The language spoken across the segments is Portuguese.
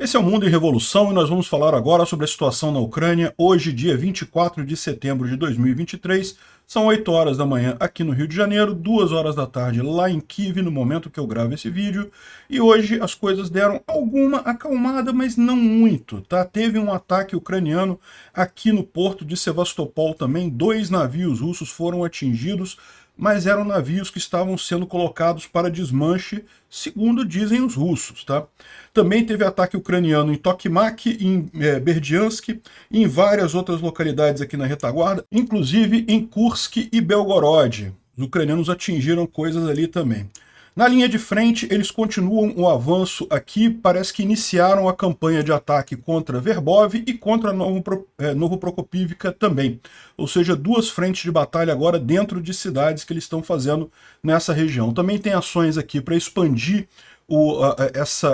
Esse é o Mundo em Revolução e nós vamos falar agora sobre a situação na Ucrânia, hoje, dia 24 de setembro de 2023. São 8 horas da manhã aqui no Rio de Janeiro, 2 horas da tarde lá em Kiev, no momento que eu gravo esse vídeo. E hoje as coisas deram alguma acalmada, mas não muito, tá? Teve um ataque ucraniano aqui no porto de Sevastopol também. 2 navios russos foram atingidos, mas eram navios que estavam sendo colocados para desmanche, segundo dizem os russos, tá? Também teve ataque ucraniano em Tokmak, em Berdiansk e em várias outras localidades aqui na retaguarda, inclusive em Kursk e Belgorod. Os ucranianos atingiram coisas ali também. Na linha de frente, eles continuam o avanço aqui, parece que iniciaram a campanha de ataque contra Verbov e contra Novoprokopivka também. Ou seja, 2 frentes de batalha agora dentro de cidades que eles estão fazendo nessa região. Também tem ações aqui para expandir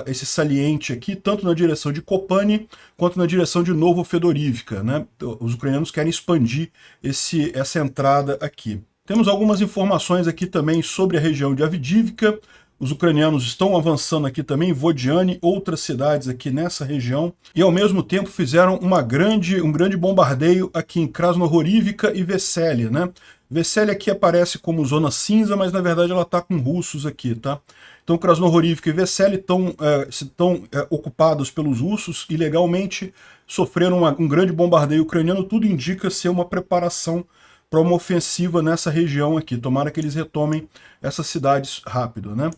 esse saliente aqui, tanto na direção de Kopani, quanto na direção de Novofedorivka, né? Os ucranianos querem expandir essa entrada aqui. Temos algumas informações aqui também sobre a região de Avdiivka. Os ucranianos estão avançando aqui também, Vodiane, outras cidades aqui nessa região. E ao mesmo tempo fizeram um grande bombardeio aqui em Krasnohorivka e Vesely, né? Vesely aqui aparece como zona cinza, mas na verdade ela está com russos aqui, tá? Então Krasnohorivka e Vesely estão ocupados pelos russos ilegalmente, sofreram um grande bombardeio ucraniano. Tudo indica ser uma preparação para uma ofensiva nessa região aqui. Tomara que eles retomem essas cidades rápido, né?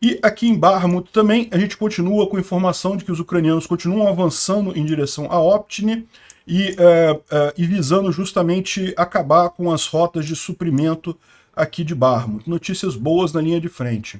E aqui em Bakhmut também a gente continua com informação de que os ucranianos continuam avançando em direção a Optiny e visando justamente acabar com as rotas de suprimento aqui de Bakhmut. Notícias boas na linha de frente.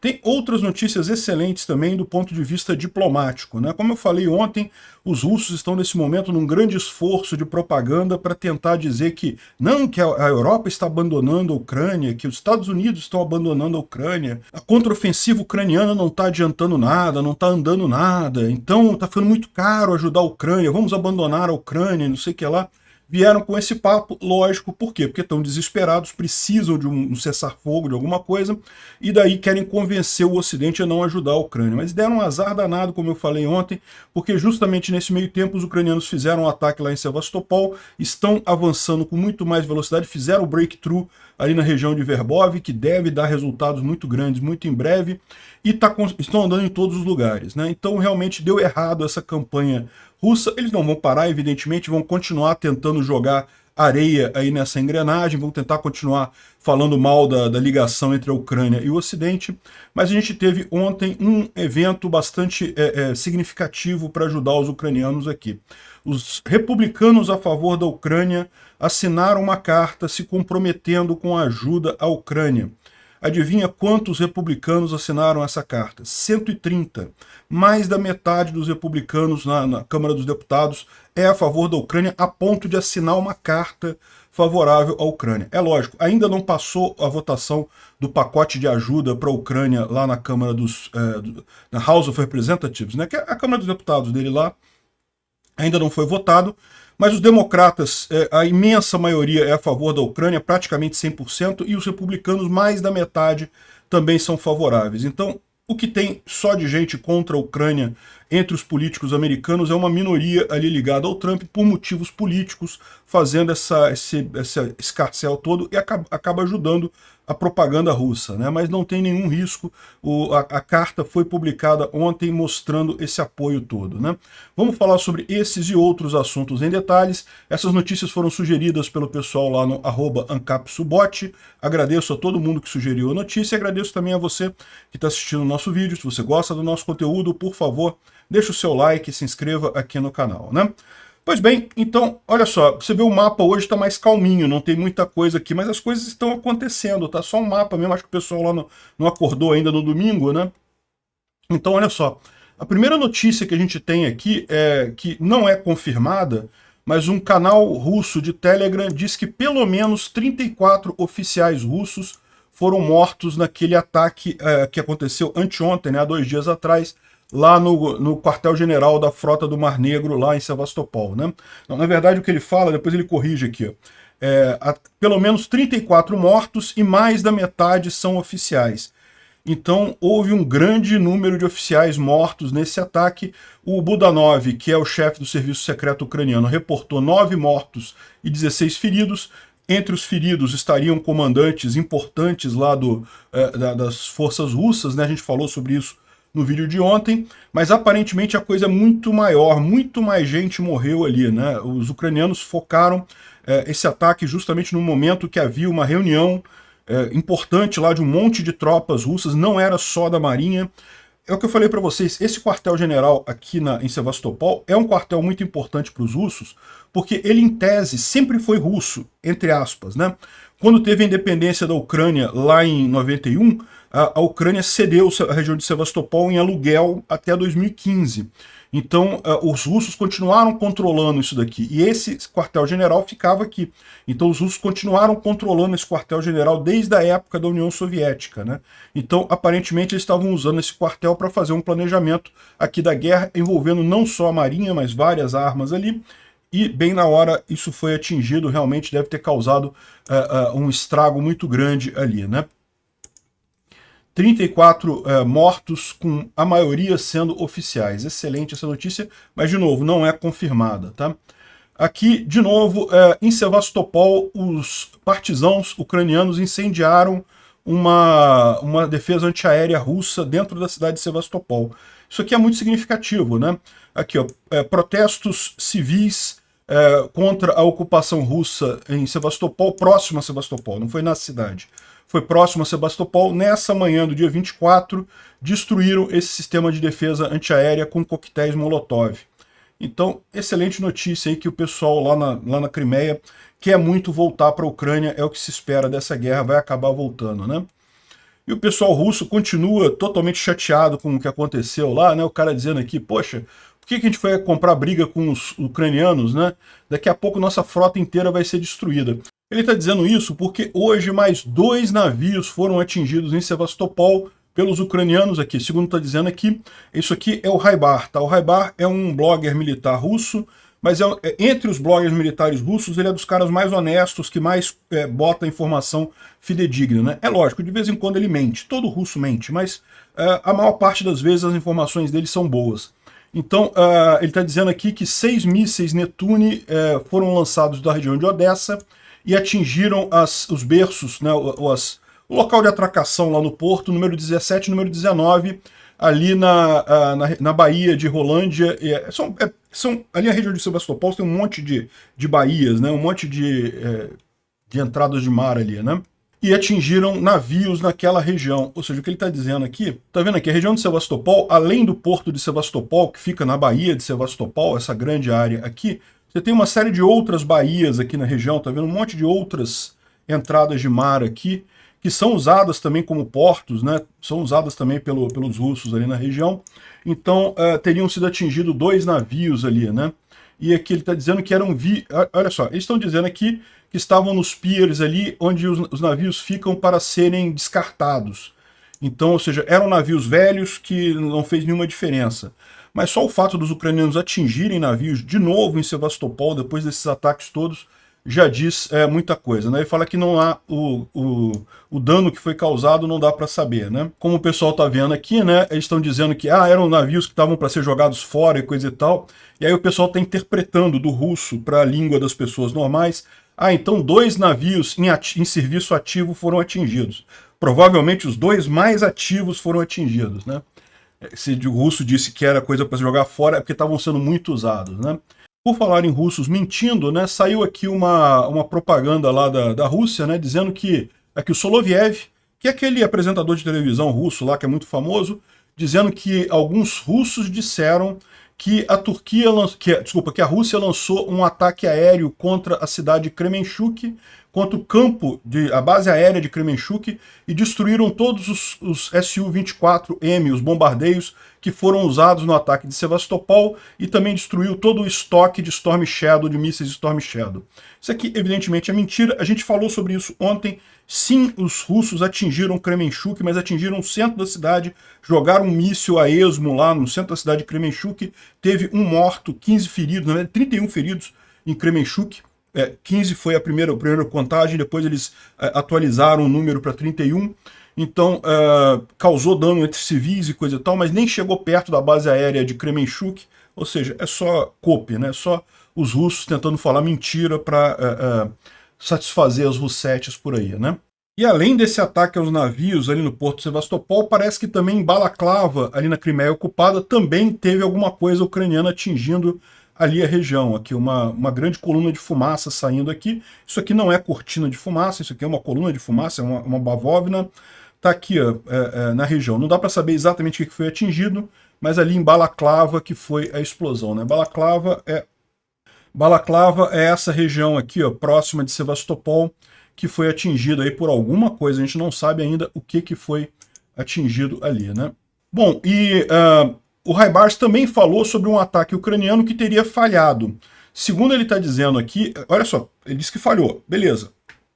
Tem outras notícias excelentes também do ponto de vista diplomático, né? Como eu falei ontem, os russos estão nesse momento num grande esforço de propaganda para tentar dizer que não, que a Europa está abandonando a Ucrânia, que os Estados Unidos estão abandonando a Ucrânia, a contraofensiva ucraniana não está adiantando nada, não está andando nada, então está ficando muito caro ajudar a Ucrânia, vamos abandonar a Ucrânia, não sei o que lá. Vieram com esse papo, lógico, por quê? Porque estão desesperados, precisam de um cessar-fogo, de alguma coisa, e daí querem convencer o Ocidente a não ajudar a Ucrânia. Mas deram um azar danado, como eu falei ontem, porque justamente nesse meio tempo os ucranianos fizeram um ataque lá em Sevastopol, estão avançando com muito mais velocidade, fizeram o breakthrough ali na região de Verbov, que deve dar resultados muito grandes, muito em breve, e estão andando em todos os lugares, né? Então realmente deu errado essa campanha russa. Eles não vão parar, evidentemente, vão continuar tentando jogar areia aí nessa engrenagem, vão tentar continuar falando mal da ligação entre a Ucrânia e o Ocidente, mas a gente teve ontem um evento bastante significativo para ajudar os ucranianos aqui. Os republicanos a favor da Ucrânia assinaram uma carta se comprometendo com a ajuda à Ucrânia. Adivinha quantos republicanos assinaram essa carta? 130. Mais da metade dos republicanos na Câmara dos Deputados é a favor da Ucrânia, a ponto de assinar uma carta favorável à Ucrânia. É lógico, ainda não passou a votação do pacote de ajuda para a Ucrânia lá na Câmara na House of Representatives, né, que é a Câmara dos Deputados dele lá, ainda não foi votado, mas os democratas, a imensa maioria é a favor da Ucrânia, praticamente 100%, e os republicanos, mais da metade, também são favoráveis. Então, o que tem só de gente contra a Ucrânia entre os políticos americanos é uma minoria ali ligada ao Trump por motivos políticos, fazendo esse escarcéu todo e acaba ajudando a propaganda russa, né? Mas não tem nenhum risco. A carta foi publicada ontem mostrando esse apoio todo, né? Vamos falar sobre esses e outros assuntos em detalhes. Essas notícias foram sugeridas pelo pessoal lá no @ancapsubot. Agradeço a todo mundo que sugeriu a notícia e agradeço também a você que está assistindo o nosso vídeo. Se você gosta do nosso conteúdo, por favor, deixa o seu like e se inscreva aqui no canal, né? Pois bem, então, olha só, você vê o mapa hoje está mais calminho, não tem muita coisa aqui, mas as coisas estão acontecendo, tá? Só um mapa mesmo, acho que o pessoal lá não acordou ainda no domingo, né? Então, olha só, a primeira notícia que a gente tem aqui é que não é confirmada, mas um canal russo de Telegram diz que pelo menos 34 oficiais russos foram mortos naquele ataque que aconteceu anteontem, né, há 2 dias atrás, lá no quartel-general da Frota do Mar Negro, lá em Sevastopol, né? Não, na verdade, o que ele fala, depois ele corrige aqui, ó, pelo menos 34 mortos e mais da metade são oficiais. Então, houve um grande número de oficiais mortos nesse ataque. O Budanov, que é o chefe do serviço secreto ucraniano, reportou 9 mortos e 16 feridos. Entre os feridos estariam comandantes importantes lá das forças russas, né? A gente falou sobre isso no vídeo de ontem, mas aparentemente a coisa é muito maior, muito mais gente morreu ali, né? Os ucranianos focaram esse ataque justamente no momento que havia uma reunião importante lá de um monte de tropas russas, não era só da Marinha. É o que eu falei para vocês, esse quartel-general aqui em Sevastopol é um quartel muito importante para os russos, porque ele, em tese, sempre foi russo, entre aspas, né? Quando teve a independência da Ucrânia, lá em 91, a Ucrânia cedeu a região de Sevastopol em aluguel até 2015. Então, os russos continuaram controlando isso daqui. E esse quartel-general ficava aqui. Então, os russos continuaram controlando esse quartel-general desde a época da União Soviética, né? Então, aparentemente, eles estavam usando esse quartel para fazer um planejamento aqui da guerra, envolvendo não só a Marinha, mas várias armas ali. E, bem na hora, isso foi atingido. Realmente deve ter causado um estrago muito grande ali, né? 34 mortos, com a maioria sendo oficiais. Excelente essa notícia, mas, de novo, não é confirmada, tá? Aqui, de novo, em Sevastopol, os partisãos ucranianos incendiaram uma defesa antiaérea russa dentro da cidade de Sevastopol. Isso aqui é muito significativo, né? Aqui, ó, protestos civis contra a ocupação russa em Sevastopol, próximo a Sevastopol, não foi na cidade. Foi próximo a Sebastopol. Nessa manhã do dia 24, destruíram esse sistema de defesa antiaérea com coquetéis Molotov. Então, excelente notícia aí que o pessoal lá na Crimeia quer muito voltar para a Ucrânia, é o que se espera dessa guerra, vai acabar voltando, né? E o pessoal russo continua totalmente chateado com o que aconteceu lá, né? O cara dizendo aqui, poxa, por que a gente foi comprar briga com os ucranianos, né? Daqui a pouco nossa frota inteira vai ser destruída. Ele está dizendo isso porque hoje mais 2 navios foram atingidos em Sevastopol pelos ucranianos aqui. Segundo está dizendo aqui, isso aqui é o Raibar, tá? O Raibar é um blogger militar russo, mas entre os bloggers militares russos, ele é dos caras mais honestos, que mais bota informação fidedigna, né? É lógico, de vez em quando ele mente, todo russo mente, mas a maior parte das vezes as informações dele são boas. Então, ele está dizendo aqui que 6 mísseis Netune foram lançados da região de Odessa e atingiram os berços, né, o local de atracação lá no porto, número 17 e número 19, ali na Baía de Rolândia. Ali na região de Sebastopol tem um monte de baías, né, um monte de entradas de mar ali, né? E atingiram navios naquela região. Ou seja, o que ele está dizendo aqui, tá vendo aqui, a região de Sebastopol, além do porto de Sebastopol, que fica na Baía de Sebastopol, essa grande área aqui, você tem uma série de outras baías aqui na região, tá vendo? Um monte de outras entradas de mar aqui, que são usadas também como portos, né? São usadas também pelos russos ali na região. Então, teriam sido atingidos 2 navios ali, né? E aqui ele está dizendo que eram... Olha só, eles estão dizendo aqui que estavam nos piers ali, onde os navios ficam para serem descartados. Então, ou seja, eram navios velhos que não fez nenhuma diferença. Mas só o fato dos ucranianos atingirem navios de novo em Sevastopol, depois desses ataques todos, já diz muita coisa, né? Ele fala que não há o dano que foi causado, não dá para saber, né? Como o pessoal tá vendo aqui, né? Eles estão dizendo que eram navios que estavam para ser jogados fora e coisa e tal. E aí o pessoal está interpretando do russo para a língua das pessoas normais. Então 2 navios em serviço ativo foram atingidos. Provavelmente os 2 mais ativos foram atingidos, né? Se o russo disse que era coisa para se jogar fora, é porque estavam sendo muito usados, né? Por falar em russos mentindo, né, saiu aqui uma propaganda lá da Rússia, né, dizendo que o Soloviev, que é aquele apresentador de televisão russo lá, que é muito famoso, dizendo que alguns russos disseram que a Rússia lançou um ataque aéreo contra a cidade de Kremenchuk, contra a base aérea de Kremenchuk, e destruíram todos os Su-24M, os bombardeios que foram usados no ataque de Sevastopol, e também destruiu todo o estoque de Storm Shadow, de mísseis Storm Shadow. Isso aqui, evidentemente, é mentira. A gente falou sobre isso ontem. Sim, os russos atingiram Kremenchuk, mas atingiram o centro da cidade, jogaram um míssil a esmo lá no centro da cidade de Kremenchuk, teve 1 morto, 15 feridos, na verdade 31 feridos em Kremenchuk. 15 foi a primeira contagem, depois eles atualizaram o número para 31. Então, causou dano entre civis e coisa e tal, mas nem chegou perto da base aérea de Kremenchuk, ou seja, é só copy, né? Só os russos tentando falar mentira para satisfazer os russetes por aí, né? E além desse ataque aos navios ali no Porto de Sevastopol, parece que também em Balaclava, ali na Crimeia ocupada, também teve alguma coisa ucraniana atingindo ali a região. Aqui uma grande coluna de fumaça saindo aqui. Isso aqui não é cortina de fumaça, isso aqui é uma coluna de fumaça, é uma bavóvina. Está aqui ó, na região. Não dá para saber exatamente o que foi atingido, mas ali em Balaclava que foi a explosão, né? Balaclava é essa região aqui, ó, próxima de Sevastopol, que foi atingida aí por alguma coisa. A gente não sabe ainda o que foi atingido ali, né? Bom, e o Haibars também falou sobre um ataque ucraniano que teria falhado. Segundo ele está dizendo aqui, olha só, ele disse que falhou, beleza.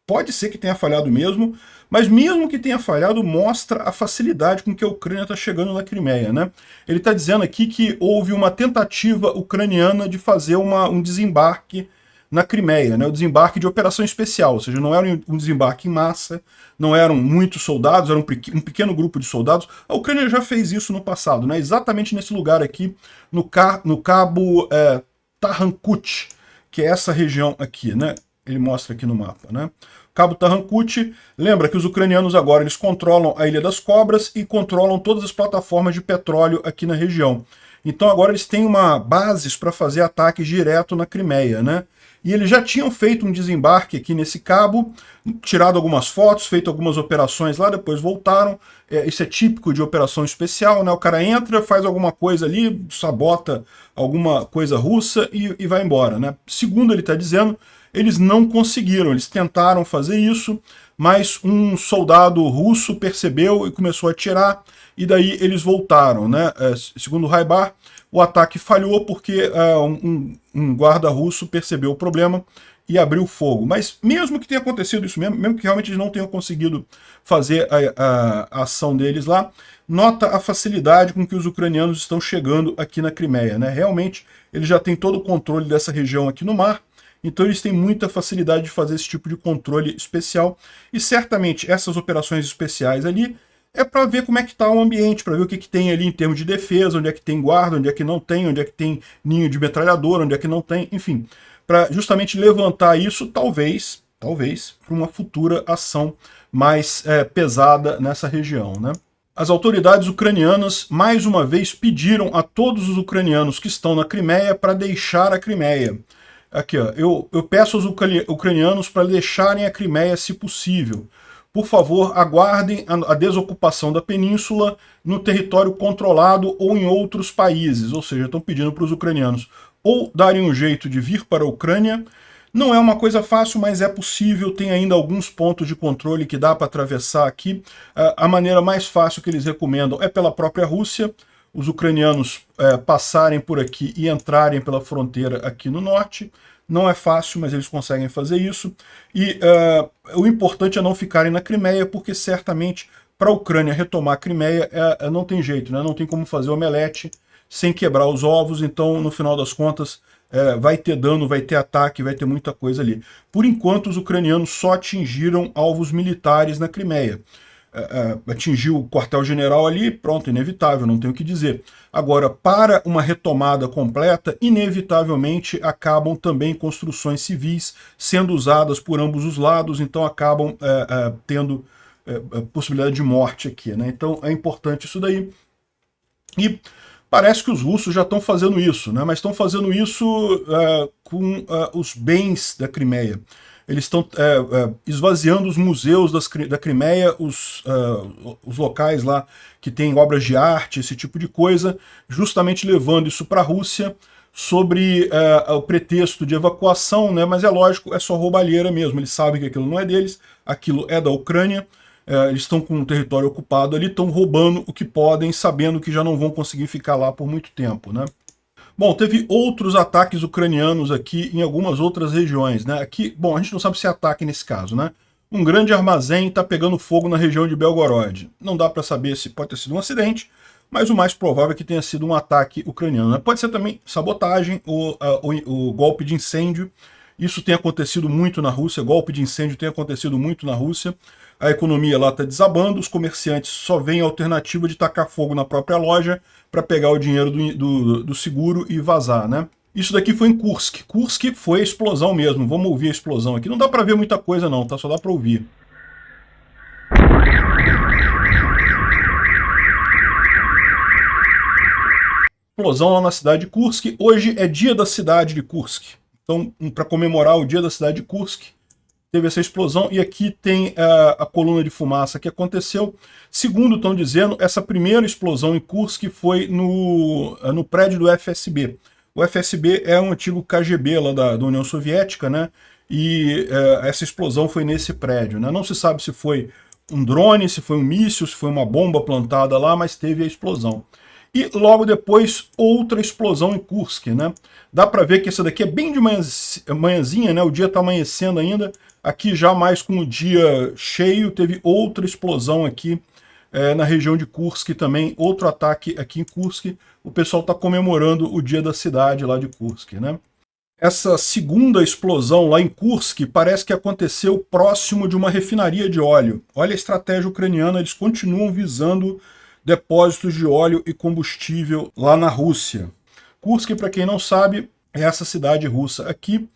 Pode ser que tenha falhado mesmo, mas mesmo que tenha falhado, mostra a facilidade com que a Ucrânia está chegando na Crimeia, né? Ele está dizendo aqui que houve uma tentativa ucraniana de fazer um desembarque na Crimeia, né? O desembarque de operação especial, ou seja, não era um desembarque em massa, não eram muitos soldados, era um pequeno grupo de soldados. A Ucrânia já fez isso no passado, né? Exatamente nesse lugar aqui, no cabo Tarrankut, que é essa região aqui, né? Ele mostra aqui no mapa, né? Cabo Tarrankut, lembra que os ucranianos agora eles controlam a Ilha das Cobras e controlam todas as plataformas de petróleo aqui na região. Então agora eles têm bases para fazer ataques direto na Crimeia, né? E eles já tinham feito um desembarque aqui nesse cabo, tirado algumas fotos, feito algumas operações lá, depois voltaram. Isso é típico de operação especial, né? O cara entra, faz alguma coisa ali, sabota alguma coisa russa e vai embora, né? Segundo ele está dizendo, eles não conseguiram, eles tentaram fazer isso, mas um soldado russo percebeu e começou a atirar, e daí eles voltaram, né? Segundo o Haibar, o ataque falhou porque um guarda russo percebeu o problema e abriu fogo. Mas mesmo que tenha acontecido isso mesmo que realmente eles não tenham conseguido fazer a ação deles lá, nota a facilidade com que os ucranianos estão chegando aqui na Crimeia, né? Realmente, eles já têm todo o controle dessa região aqui no mar, então eles têm muita facilidade de fazer esse tipo de controle especial, e certamente essas operações especiais ali é para ver como é que está o ambiente, para ver o que tem ali em termos de defesa, onde é que tem guarda, onde é que não tem, onde é que tem ninho de metralhadora, onde é que não tem, enfim, para justamente levantar isso, talvez, para uma futura ação mais pesada nessa região, né? As autoridades ucranianas, mais uma vez, pediram a todos os ucranianos que estão na Crimeia para deixar a Crimeia. Aqui, ó, eu peço aos ucranianos para deixarem a Crimeia se possível. Por favor, aguardem a desocupação da península no território controlado ou em outros países. Ou seja, estão pedindo para os ucranianos ou darem um jeito de vir para a Ucrânia. Não é uma coisa fácil, mas é possível, tem ainda alguns pontos de controle que dá para atravessar aqui. A maneira mais fácil que eles recomendam é pela própria Rússia, os ucranianos passarem por aqui e entrarem pela fronteira aqui no norte. Não é fácil, mas eles conseguem fazer isso. E o importante é não ficarem na Crimeia, porque certamente para a Ucrânia retomar a Crimeia não tem jeito, né? Não tem como fazer omelete sem quebrar os ovos, então no final das contas vai ter dano, vai ter ataque, vai ter muita coisa ali. Por enquanto os ucranianos só atingiram alvos militares na Crimeia. Atingiu o quartel-general ali, pronto, inevitável, não tenho o que dizer. Agora, para uma retomada completa, inevitavelmente acabam também construções civis sendo usadas por ambos os lados, então acabam tendo possibilidade de morte aqui, né? Então é importante isso daí. E parece que os russos já estão fazendo isso, né? Mas estão fazendo isso com os bens da Crimeia. Eles estão esvaziando os museus da Crimeia, os locais lá que têm obras de arte, esse tipo de coisa, justamente levando isso para a Rússia sobre o pretexto de evacuação, né? Mas é lógico, é só roubalheira mesmo. Eles sabem que aquilo não é deles, aquilo é da Ucrânia. Eles estão com o território ocupado ali, estão roubando o que podem, sabendo que já não vão conseguir ficar lá por muito tempo, né? Bom, teve outros ataques ucranianos aqui em algumas outras regiões, né? Aqui, bom, a gente não sabe se é ataque nesse caso, né? Um grande armazém está pegando fogo na região de Belgorod. Não dá para saber se pode ter sido um acidente, mas o mais provável é que tenha sido um ataque ucraniano, né? Pode ser também sabotagem ou o golpe de incêndio Isso tem acontecido muito na Rússia, golpe de incêndio tem acontecido muito na Rússia. A economia lá está desabando, os comerciantes só veem a alternativa de tacar fogo na própria loja para pegar o dinheiro do seguro e vazar, né? Isso daqui foi em Kursk. Kursk foi a explosão mesmo. Vamos ouvir a explosão aqui. Não dá para ver muita coisa não, tá? Só dá para ouvir. Explosão lá na cidade de Kursk. Hoje é dia da cidade de Kursk. Então, para comemorar o dia da cidade de Kursk, teve essa explosão, e aqui tem a coluna de fumaça que aconteceu. Segundo estão dizendo, essa primeira explosão em Kursk foi no prédio do FSB. O FSB é um antigo KGB lá da União Soviética, né? E essa explosão foi nesse prédio, né? Não se sabe se foi um drone, se foi um míssil, se foi uma bomba plantada lá, mas teve a explosão. E logo depois, outra explosão em Kursk, né? Dá para ver que essa daqui é bem de manhãzinha, né? O dia está amanhecendo ainda. Aqui já mais com o dia cheio, teve outra explosão aqui na região de Kursk também. Outro ataque aqui em Kursk. O pessoal está comemorando o dia da cidade lá de Kursk, né? Essa segunda explosão lá em Kursk parece que aconteceu próximo de uma refinaria de óleo. Olha a estratégia ucraniana, eles continuam visando depósitos de óleo e combustível lá na Rússia. Kursk, para quem não sabe, é essa cidade russa aqui,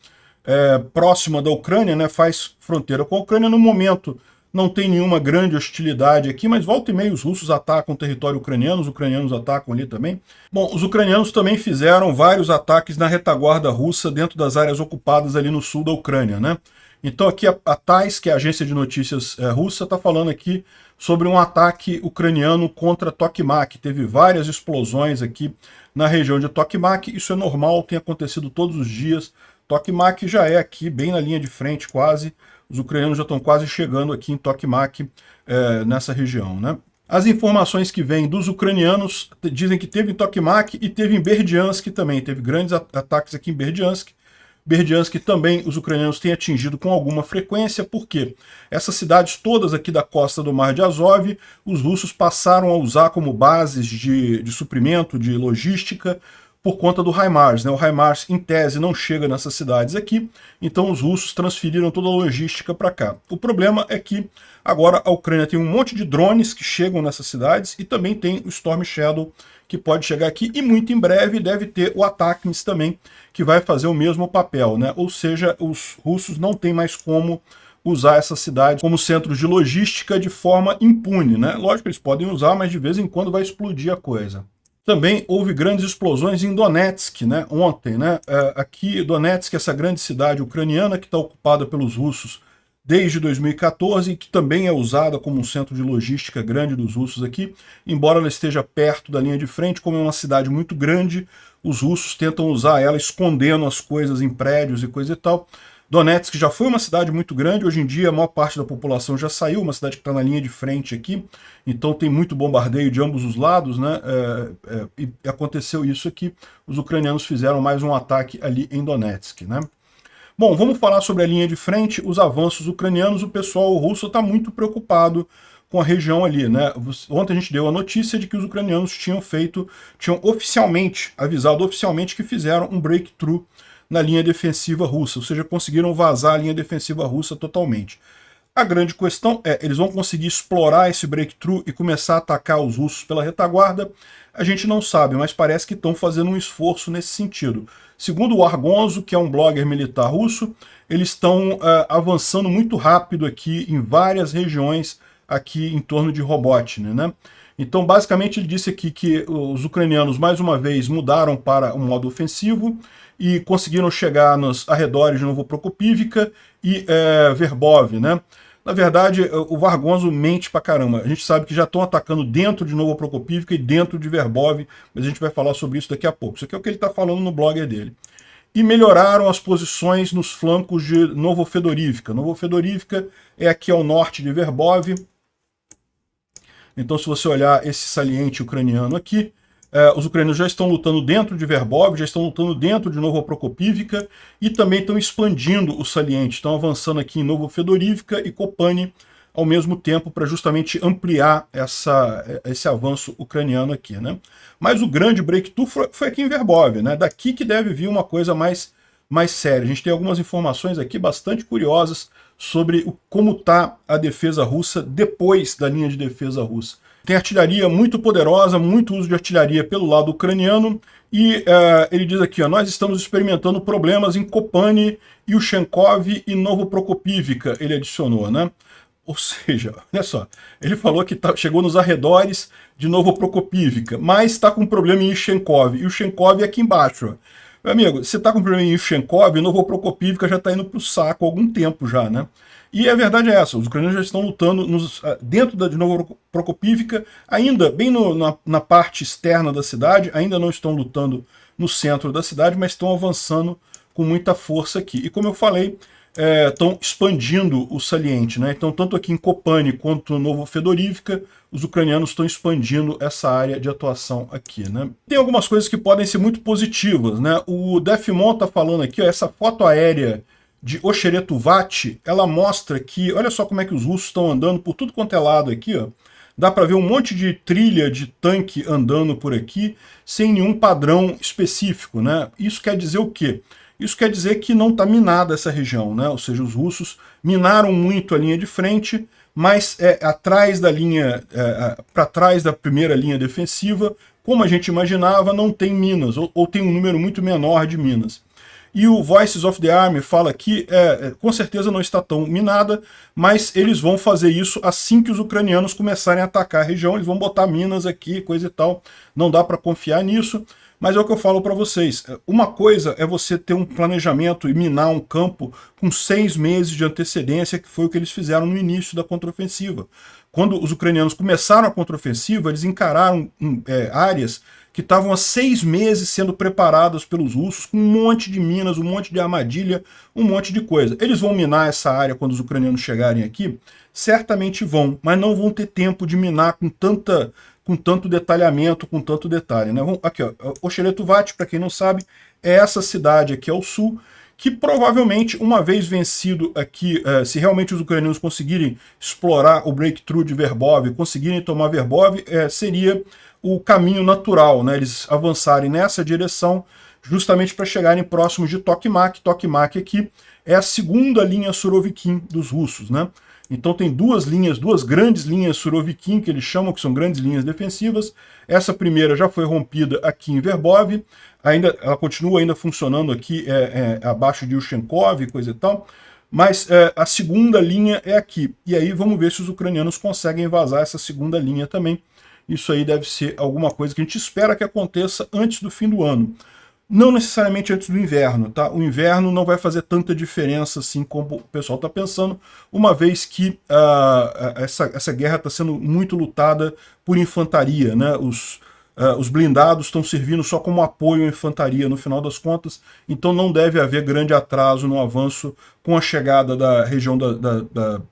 próxima da Ucrânia, né, faz fronteira com a Ucrânia. No momento não tem nenhuma grande hostilidade aqui, mas volta e meia os russos atacam o território ucraniano, os ucranianos atacam ali também. Bom, os ucranianos também fizeram vários ataques na retaguarda russa dentro das áreas ocupadas ali no sul da Ucrânia, né? Então aqui a TASS, que é a agência de notícias russa, está falando aqui sobre um ataque ucraniano contra Tokmak. Teve várias explosões aqui na região de Tokmak. Isso é normal, tem acontecido todos os dias. Tokmak já é aqui, bem na linha de frente quase. Os ucranianos já estão quase chegando aqui em Tokmak, nessa região, né? As informações que vêm dos ucranianos dizem que teve em Tokmak e teve em Berdyansk também. Teve grandes ataques aqui em Berdyansk. Berdyansk também os ucranianos têm atingido com alguma frequência, porque essas cidades todas aqui da costa do Mar de Azov, os russos passaram a usar como bases de suprimento, de logística, por conta do HIMARS, né? O HIMARS, em tese, não chega nessas cidades aqui, então os russos transferiram toda a logística para cá. O problema é que agora a Ucrânia tem um monte de drones que chegam nessas cidades e também tem o Storm Shadow que pode chegar aqui, e muito em breve deve ter o ATACMS também, que vai fazer o mesmo papel, né? Ou seja, os russos não têm mais como usar essas cidades como centros de logística de forma impune, né? Lógico que eles podem usar, mas de vez em quando vai explodir a coisa. Também houve grandes explosões em Donetsk, né, ontem, né? Aqui, Donetsk, essa grande cidade ucraniana que está ocupada pelos russos desde 2014 e que também é usada como um centro de logística grande dos russos aqui, embora ela esteja perto da linha de frente, como é uma cidade muito grande, os russos tentam usar ela escondendo as coisas em prédios e coisa e tal. Donetsk já foi uma cidade muito grande, hoje em dia a maior parte da população já saiu, uma cidade que está na linha de frente aqui, então tem muito bombardeio de ambos os lados, né? E aconteceu isso aqui, os ucranianos fizeram mais um ataque ali em Donetsk, né? Bom, vamos falar sobre a linha de frente, os avanços ucranianos. O pessoal russo está muito preocupado com a região ali, né? Ontem a gente deu a notícia de que os ucranianos tinham oficialmente, avisado oficialmente que fizeram um breakthrough na linha defensiva russa, ou seja, conseguiram vazar a linha defensiva russa totalmente. A grande questão é, eles vão conseguir explorar esse breakthrough e começar a atacar os russos pela retaguarda? A gente não sabe, mas parece que estão fazendo um esforço nesse sentido. Segundo o Argonzo, que é um blogger militar russo, eles estão avançando muito rápido aqui em várias regiões aqui em torno de Robotny, né? Então, basicamente, ele disse aqui que os ucranianos, mais uma vez, mudaram para um modo ofensivo e conseguiram chegar nos arredores de Novoprokopivka e Verbov, né? Na verdade, o Vargonzo mente pra caramba. A gente sabe que já estão atacando dentro de Novoprokopivka e dentro de Verbov, mas a gente vai falar sobre isso daqui a pouco. Isso aqui é o que ele está falando no blogger dele. E melhoraram as posições nos flancos de Novofedorivka. Novofedorivka é aqui ao norte de Verbov. Então, se você olhar esse saliente ucraniano aqui, os ucranianos já estão lutando dentro de Verbov, já estão lutando dentro de Novoprokopivka e também estão expandindo o saliente, estão avançando aqui em Novofedorivka e Kopani ao mesmo tempo para justamente ampliar esse avanço ucraniano aqui, né? Mas o grande breakthrough foi aqui em Verbov, né? Daqui que deve vir uma coisa mais mais séria. A gente tem algumas informações aqui bastante curiosas sobre como está a defesa russa depois da linha de defesa russa. Tem artilharia muito poderosa, muito uso de artilharia pelo lado ucraniano, e ele diz aqui, ó, nós estamos experimentando problemas em Kopani, Yushchenkov e Novoprokopivka, ele adicionou, né? Ou seja, olha só, ele falou que chegou nos arredores de Novoprokopivka, mas está com problema em Yushchenkov, e Yushchenkov é aqui embaixo, ó. Meu amigo, você está com problema em Yushchenkov, Novoprokopivka já está indo para o saco há algum tempo já, né? E a verdade é essa, os ucranianos já estão lutando dentro de Novoprokopivka, ainda bem na parte externa da cidade, ainda não estão lutando no centro da cidade, mas estão avançando com muita força aqui. E como eu falei, estão expandindo o saliente, né? Então, tanto aqui em Kopani quanto no Novofedorivka, os ucranianos estão expandindo essa área de atuação aqui, né? Tem algumas coisas que podem ser muito positivas, né? O Defimon está falando aqui, ó, essa foto aérea de Ocheretuvati, ela mostra que, olha só como é que os russos estão andando por tudo quanto é lado aqui, ó. Dá para ver um monte de trilha de tanque andando por aqui, sem nenhum padrão específico, né? Isso quer dizer o quê? Isso quer dizer que não está minada essa região, né? Ou seja, os russos minaram muito a linha de frente, mas atrás da linha, para trás da primeira linha defensiva, como a gente imaginava, não tem minas, ou tem um número muito menor de minas. E o Voices of the Army fala que com certeza não está tão minada, mas eles vão fazer isso assim que os ucranianos começarem a atacar a região, eles vão botar minas aqui, coisa e tal, não dá para confiar nisso, mas é o que eu falo para vocês, uma coisa é você ter um planejamento e minar um campo com 6 meses de antecedência, que foi o que eles fizeram no início da contraofensiva. Quando os ucranianos começaram a contraofensiva, eles encararam áreas que estavam há 6 meses sendo preparadas pelos russos, com um monte de minas, um monte de armadilha, um monte de coisa. Eles vão minar essa área quando os ucranianos chegarem aqui? Certamente vão, mas não vão ter tempo de minar com tanto detalhamento, com tanto detalhe, né? Aqui, ó, Ocheretuvati, para quem não sabe, é essa cidade aqui ao sul, que provavelmente, uma vez vencido aqui, se realmente os ucranianos conseguirem explorar o breakthrough de Verbov, conseguirem tomar Verbov, seria o caminho natural, né? Eles avançarem nessa direção, justamente para chegarem próximos de Tokmak. Tokmak aqui é a segunda linha Surovikin dos russos, né? Então tem duas grandes linhas Surovikin, que eles chamam, que são grandes linhas defensivas. Essa primeira já foi rompida aqui em Verbov, ela continua ainda funcionando aqui abaixo de Yushchenkov e coisa e tal, mas a segunda linha é aqui. E aí vamos ver se os ucranianos conseguem vazar essa segunda linha também. Isso aí deve ser alguma coisa que a gente espera que aconteça antes do fim do ano. Não necessariamente antes do inverno, tá? O inverno não vai fazer tanta diferença assim como o pessoal está pensando, uma vez que essa guerra está sendo muito lutada por infantaria, né? Os blindados estão servindo só como apoio à infantaria no final das contas, então não deve haver grande atraso no avanço com a chegada da região da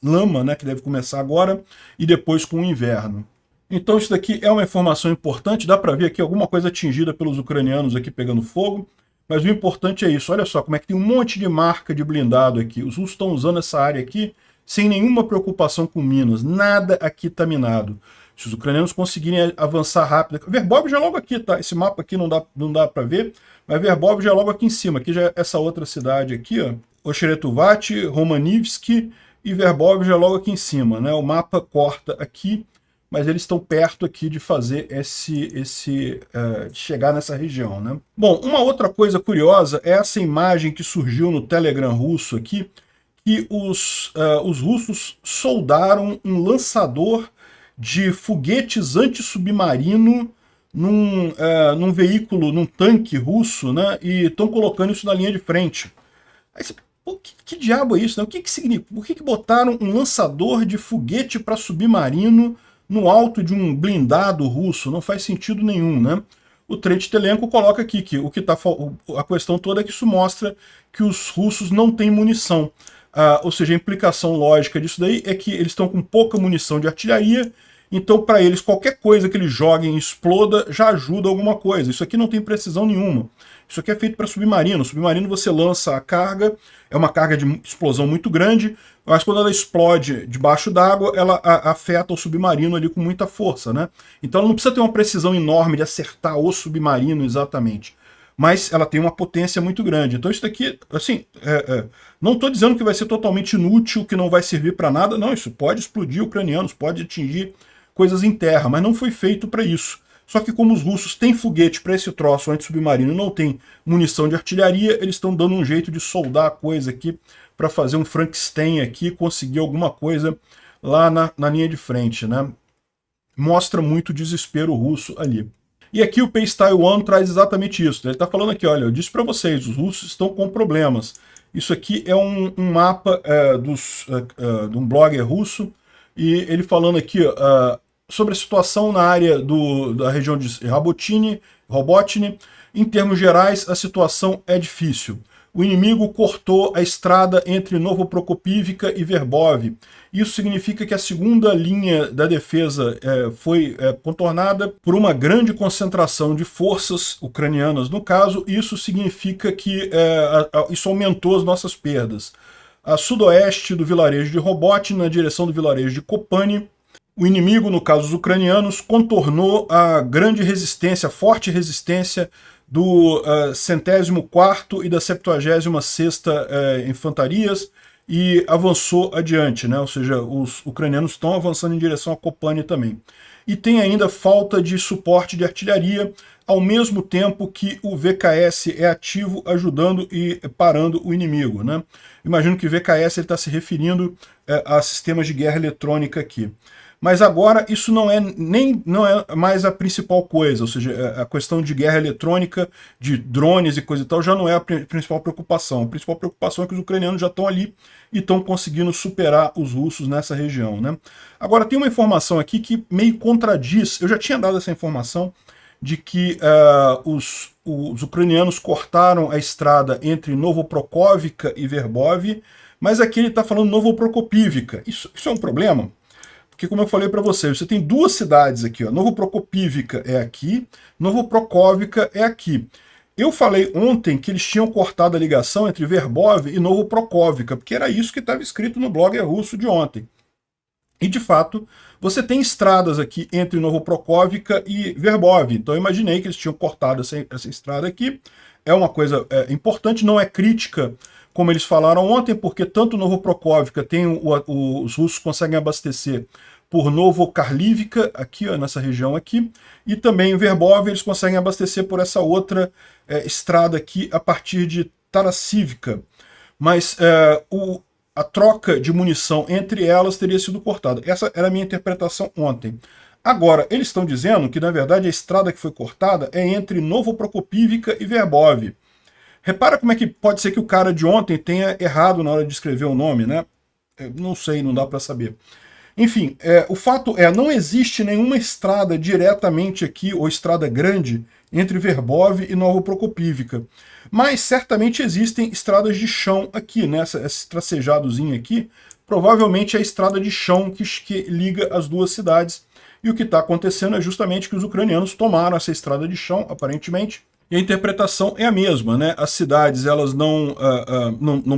Lama, né, que deve começar agora, e depois com o inverno. Então isso daqui é uma informação importante, dá para ver aqui alguma coisa atingida pelos ucranianos aqui pegando fogo, mas o importante é isso, olha só como é que tem um monte de marca de blindado aqui, os russos estão usando essa área aqui sem nenhuma preocupação com minas, nada aqui está minado. Se os ucranianos conseguirem avançar rápido, Verbov já é logo aqui, tá? Esse mapa aqui não dá para ver, mas Verbov já é logo aqui em cima, aqui já é essa outra cidade aqui, ó, Ocheretuvati, Romanivsky e Verbov já é logo aqui em cima, né? O mapa corta aqui, mas eles estão perto aqui de fazer de chegar nessa região, né? Bom, uma outra coisa curiosa é essa imagem que surgiu no Telegram russo aqui, que os russos soldaram um lançador de foguetes anti-submarino num veículo, num tanque russo, né? E estão colocando isso na linha de frente. Aí você, pô, que diabo é isso, né? O que significa? Por que botaram um lançador de foguete para submarino no alto de um blindado russo? Não faz sentido nenhum, né? O Trechtchelenko coloca aqui que a questão toda é que isso mostra que os russos não têm munição. Ou seja, a implicação lógica disso daí é que eles estão com pouca munição de artilharia, então para eles qualquer coisa que eles joguem e exploda já ajuda alguma coisa. Isso aqui não tem precisão nenhuma. Isso aqui é feito para submarino. Submarino você lança a carga, é uma carga de explosão muito grande, mas quando ela explode debaixo d'água, ela afeta o submarino ali com muita força, né? Então ela não precisa ter uma precisão enorme de acertar o submarino exatamente. mas ela tem uma potência muito grande. Então isso daqui, assim, não estou dizendo que vai ser totalmente inútil, que não vai servir para nada, não, isso pode explodir ucranianos, pode atingir coisas em terra, mas não foi feito para isso. Só que como os russos têm foguete para esse troço anti-submarino e não tem munição de artilharia, eles estão dando um jeito de soldar a coisa aqui para fazer um Frankenstein aqui, conseguir alguma coisa lá na linha de frente, né? Mostra muito desespero russo ali. E aqui o Pace Taiwan traz exatamente isso. Ele está falando aqui, olha, eu disse para vocês, os russos estão com problemas. Isso aqui é um mapa de um blogger russo, e ele falando aqui sobre a situação na área da região de Rabotini. Em termos gerais, a situação é difícil. O inimigo cortou a estrada entre Novoprokopivka e Verbov. Isso significa que a segunda linha da defesa foi contornada por uma grande concentração de forças ucranianas, no caso. Isso significa que isso aumentou as nossas perdas. A sudoeste do vilarejo de Robotyne, na direção do vilarejo de Kopani, o inimigo, no caso os ucranianos, contornou a grande resistência, a forte resistência do 104º e da 76ª Infantarias e avançou adiante, né? Ou seja, os ucranianos estão avançando em direção a Kopani também. E tem ainda falta de suporte de artilharia, ao mesmo tempo que o VKS é ativo, ajudando e parando o inimigo, né? Imagino que o VKS está se referindo a sistemas de guerra eletrônica aqui. Mas agora isso não é mais a principal coisa, ou seja, a questão de guerra eletrônica, de drones e coisa e tal, já não é a principal preocupação. A principal preocupação é que os ucranianos já estão ali e estão conseguindo superar os russos nessa região, né? Agora tem uma informação aqui que meio contradiz, eu já tinha dado essa informação, de que os ucranianos cortaram a estrada entre Novoprokhovka e Verbov, mas aqui ele está falando Novoprokopivka. Isso é um problema? Porque, como eu falei para vocês, você tem duas cidades aqui, ó. Novoprokopivka é aqui, Novoprokhovka é aqui. Eu falei ontem que eles tinham cortado a ligação entre Verbov e Novoprokhovka, porque era isso que estava escrito no blogger russo de ontem. E, de fato, você tem estradas aqui entre Novoprokhovka e Verbov. Então, eu imaginei que eles tinham cortado essa estrada aqui. É uma coisa importante, não é crítica, como eles falaram ontem, porque tanto Novoprokhovka os russos conseguem abastecer por Novokarlivka, aqui, ó, nessa região aqui, e também em Verbov eles conseguem abastecer por essa outra estrada aqui a partir de Tarasivka. Mas a troca de munição entre elas teria sido cortada. Essa era a minha interpretação ontem. Agora, eles estão dizendo que, na verdade, a estrada que foi cortada é entre Novoprokopivka e Verbov. Repara como é que pode ser que o cara de ontem tenha errado na hora de escrever o nome, né? Não sei, não dá para saber. Enfim, o fato é, não existe nenhuma estrada diretamente aqui, ou estrada grande, entre Verbov e Novoprokopivka. Mas certamente existem estradas de chão aqui, né? Esse tracejadozinho aqui, provavelmente é a estrada de chão que liga as duas cidades. E o que está acontecendo é justamente que os ucranianos tomaram essa estrada de chão, aparentemente, e a interpretação é a mesma, né? As cidades elas não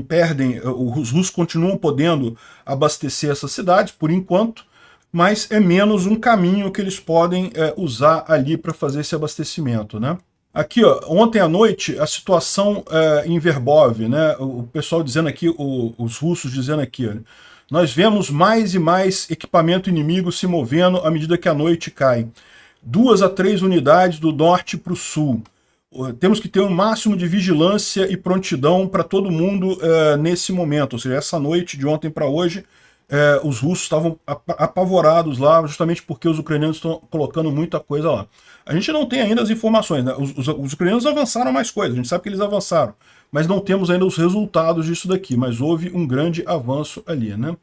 perdem, os russos continuam podendo abastecer essas cidades por enquanto, mas é menos um caminho que eles podem usar ali para fazer esse abastecimento, né? Aqui, ó, ontem à noite, a situação em Verbov, né? O pessoal dizendo aqui, os russos dizendo aqui, olha, nós vemos mais e mais equipamento inimigo se movendo à medida que a noite cai. 2 a 3 unidades do norte para o sul. Temos que ter um máximo de vigilância e prontidão para todo mundo nesse momento. Ou seja, essa noite, de ontem para hoje, os russos estavam apavorados lá, justamente porque os ucranianos estão colocando muita coisa lá. A gente não tem ainda as informações, né? Os ucranianos avançaram mais coisas, a gente sabe que eles avançaram, mas não temos ainda os resultados disso daqui, mas houve um grande avanço ali, né?